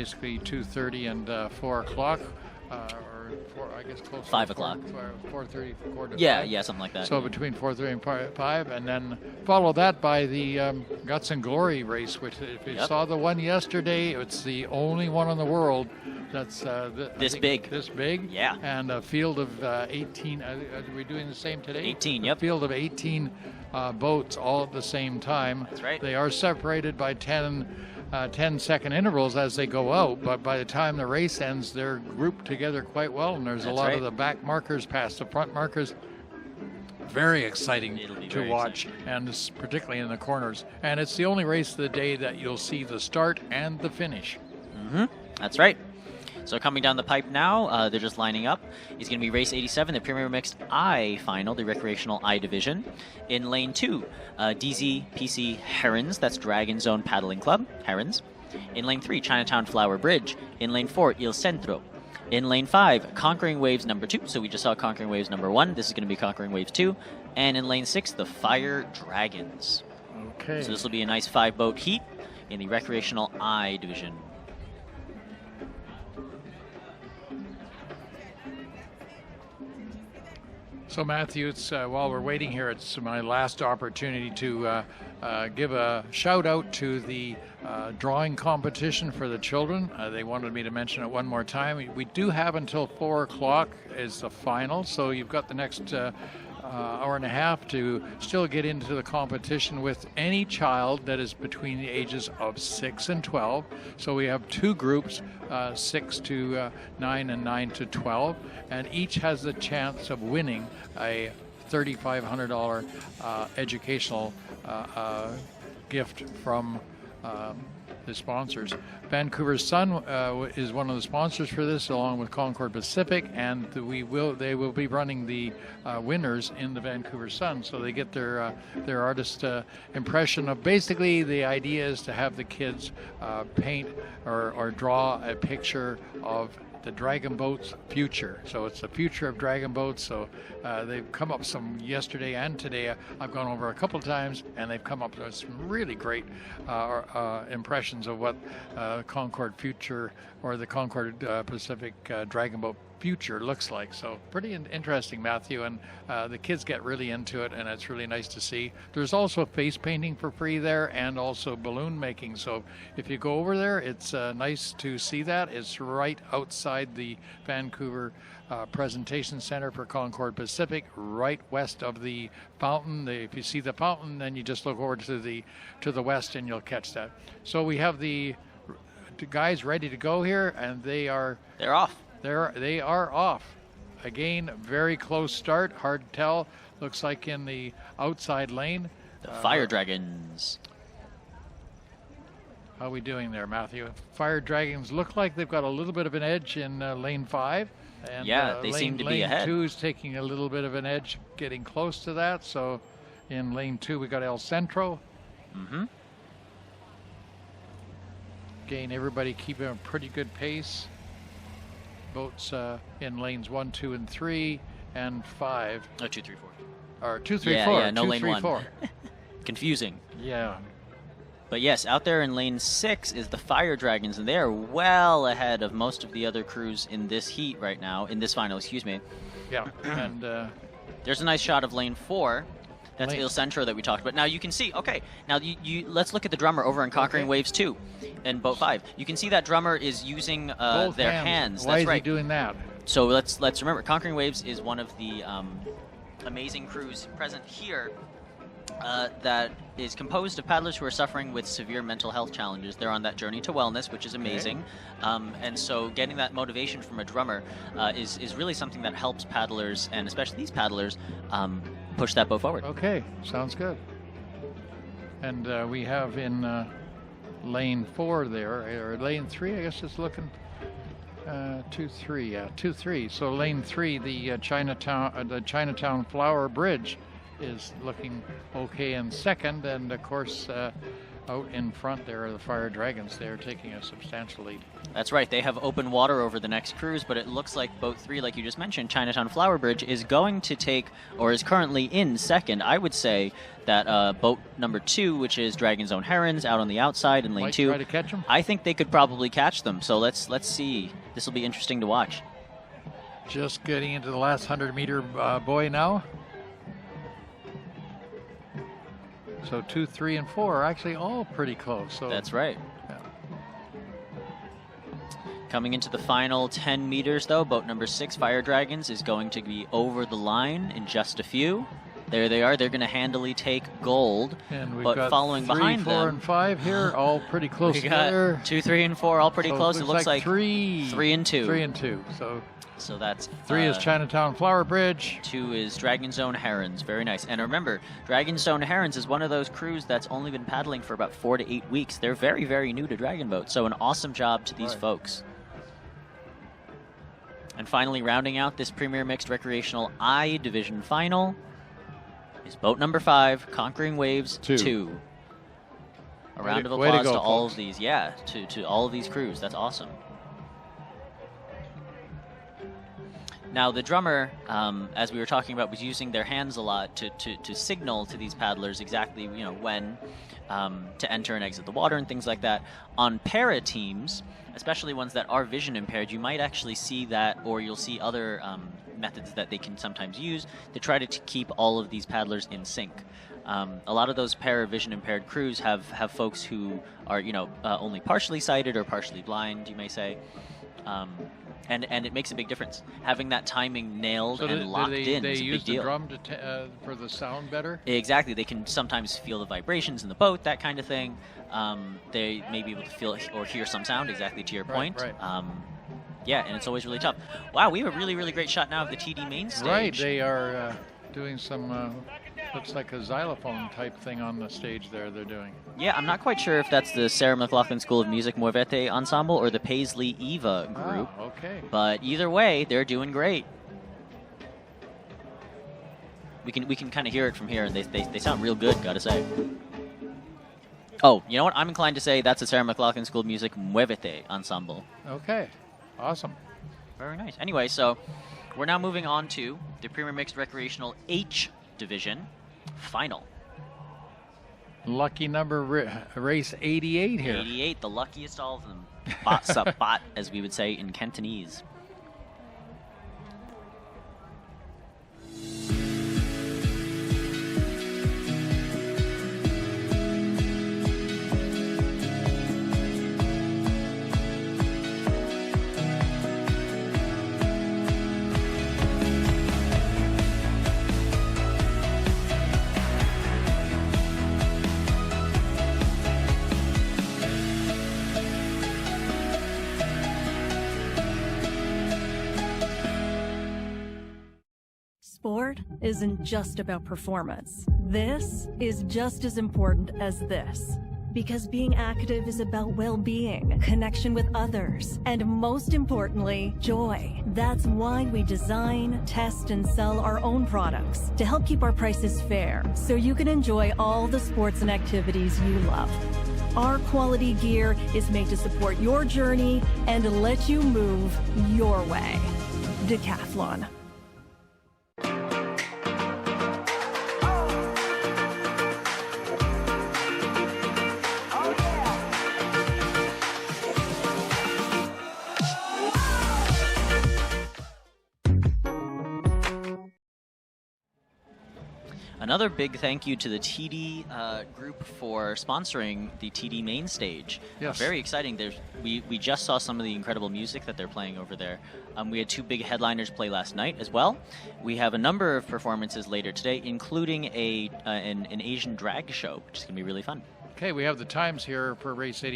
basically 2:30 and 4 o'clock. Or I guess close 5 o'clock. 4:30, quarter to Yeah, 5. yeah, something like that. So between 4:30 and 5, and then follow that by the Guts and Glory race, which if you saw the one yesterday, it's the only one in the world that's this big. This big. Yeah. And a field of 18. Are we doing the same today? 18, A field of 18 boats all at the same time. That's right. They are separated by 10-second intervals as they go out, but by the time the race ends, they're grouped together quite well, and there's a lot of the back markers past the front markers. Very exciting to watch, and particularly in the corners. And it's the only race of the day that you'll see the start and the finish. Mm-hmm. That's right. So coming down the pipe now, they're just lining up. It's going to be race 87, the Premier Mixed I final, the recreational I division. In lane 2, DZ PC Herons, that's Dragon Zone Paddling Club, Herons. In lane 3, Chinatown Flower Bridge. In lane 4, Il Centro. In lane 5, Conquering Waves number 2. So we just saw Conquering Waves number 1. This is going to be Conquering Waves 2. And in lane 6, the Fire Dragons. Okay. So this will be a nice 5-boat heat in the recreational I division. So Matthew, it's while we're waiting here, it's my last opportunity to give a shout out to the drawing competition for the children. They wanted me to mention it one more time. We do have until 4 o'clock is the final, so you've got the next hour and a half to still get into the competition with any child that is between the ages of 6 and 12. So we have 2 groups, 6 to 9 and 9 to 12, and each has the chance of winning a $3,500 educational gift from the sponsors. Vancouver Sun is one of the sponsors for this, along with Concord Pacific, and they will be running the winners in the Vancouver Sun, so they get their artist impression of. Basically, the idea is to have the kids paint or draw a picture of the Dragon Boat's future. So it's the future of Dragon Boats. So they've come up some yesterday and today. I've gone over a couple of times, and they've come up with some really great impressions of what Concord future or the Concord Pacific Dragon Boat future looks like. So pretty interesting, Matthew, and the kids get really into it, and it's really nice to see. There's also face painting for free there, and also balloon making. So if you go over there, it's nice to see that. It's right outside the Vancouver Presentation Center for Concord Pacific, right west of the fountain. If you see the fountain, then you just look over to the west, and you'll catch that. So we have the guys ready to go here, and they're off. They are off. Again, very close start. Hard to tell. Looks like in the outside lane. The Fire Dragons. How are we doing there, Matthew? Fire Dragons look like they've got a little bit of an edge in lane 5. And, yeah, they seem to be ahead. Lane 2 is taking a little bit of an edge, getting close to that. So in lane 2, we got El Centro. Mm-hmm. Again, everybody keeping a pretty good pace. Boats in lanes 1, 2, and 3, and 5. Oh, 2, 3, 4. Or 2, 3, 4. Yeah, no 2, lane 3, 1. 4. Confusing. Yeah. But yes, out there in lane 6 is the Fire Dragons, and they are well ahead of most of the other crews in this heat right now, in this final, excuse me. Yeah, and there's a nice shot of lane 4. That's Il Centro that we talked about. Now you can see, okay, now you let's look at the drummer over in Conquering Waves 2 in Boat 5. You can see that drummer is using their hands. Why That's is right. he doing that? So let's remember, Conquering Waves is one of the amazing crews present here that is composed of paddlers who are suffering with severe mental health challenges. They're on that journey to wellness, which is amazing. And so getting that motivation from a drummer is really something that helps paddlers, and especially these paddlers, push that boat forward. Okay, sounds good. And we have in lane 4 there, or lane 3, I guess it's looking 2, 3, yeah, 2, 3. So lane 3, the Chinatown Flower Bridge is looking okay in second, and of course out in front there are the Fire Dragons. They're taking a substantial lead. That's right. They have open water over the next cruise, but it looks like boat 3, like you just mentioned, Chinatown Flower Bridge, is going to take, or is currently in second. I would say that boat number 2, which is Dragon's Own Herons, out on the outside in lane 2. Try to catch them? I think they could probably catch them. So let's see. This will be interesting to watch. Just getting into the last 100-meter buoy now. So 2, 3, and 4 are actually all pretty close. So that's right. Yeah. Coming into the final 10 meters, though, boat number 6, Fire Dragons, is going to be over the line in just a few. There they are. They're going to handily take gold. And we've but got following 3, behind 4, them, and 5 here, all pretty close we together. got 2, 3, and 4, all pretty So close. It looks like 3 and 2. 3 and 2. So that's 3 is Chinatown Flower Bridge. 2 is Dragon's Own Herons. Very nice. And remember, Dragon's Own Herons is one of those crews that's only been paddling for about 4 to 8 weeks. They're very, very new to dragon boats. So an awesome job to these folks. And finally, rounding out this Premier Mixed Recreational I Division final is boat number 5, Conquering Waves 2. A round of applause to all of these. Yeah, to all of these crews. That's awesome. Now, the drummer, as we were talking about, was using their hands a lot to signal to these paddlers exactly, when to enter and exit the water and things like that. On para teams, especially ones that are vision impaired, you might actually see that, or you'll see other methods that they can sometimes use to try to keep all of these paddlers in sync. A lot of those para vision impaired crews have folks who are, only partially sighted or partially blind, you may say. And it makes a big difference. Having that timing nailed and locked in is a big deal. They use the drum for the sound better? Exactly. They can sometimes feel the vibrations in the boat, that kind of thing. They may be able to feel or hear some sound, exactly to your point. Right. Yeah, and it's always really tough. Wow, we have a really, really great shot now of the TD main stage. Right, they are doing some, looks like a xylophone type thing on the stage there they're doing. Yeah, I'm not quite sure if that's the Sarah McLachlan School of Music Muevete Ensemble or the Paisley Eva group. Oh, okay. But either way, they're doing great. We can kind of hear it from here, and they sound real good, gotta say. Oh, you know what? I'm inclined to say that's the Sarah McLachlan School of Music Muevete Ensemble. Okay, awesome. Very nice. Anyway, so we're now moving on to the Premier Mixed Recreational H Division final. Lucky number race 88 here. 88, the luckiest of all of them. Bot sup bot, as we would say in Cantonese. Sport isn't just about performance. This is just as important as this. Because being active is about well-being, connection with others, and most importantly, joy. That's why we design, test, and sell our own products to help keep our prices fair, so you can enjoy all the sports and activities you love. Our quality gear is made to support your journey and let you move your way. Decathlon. Another big thank you to the TD group for sponsoring the TD main stage. Yes. Very exciting. We just saw some of the incredible music that they're playing over there. We had 2 big headliners play last night as well. We have a number of performances later today, including an Asian drag show, which is going to be really fun. Okay, we have the times here for race 80.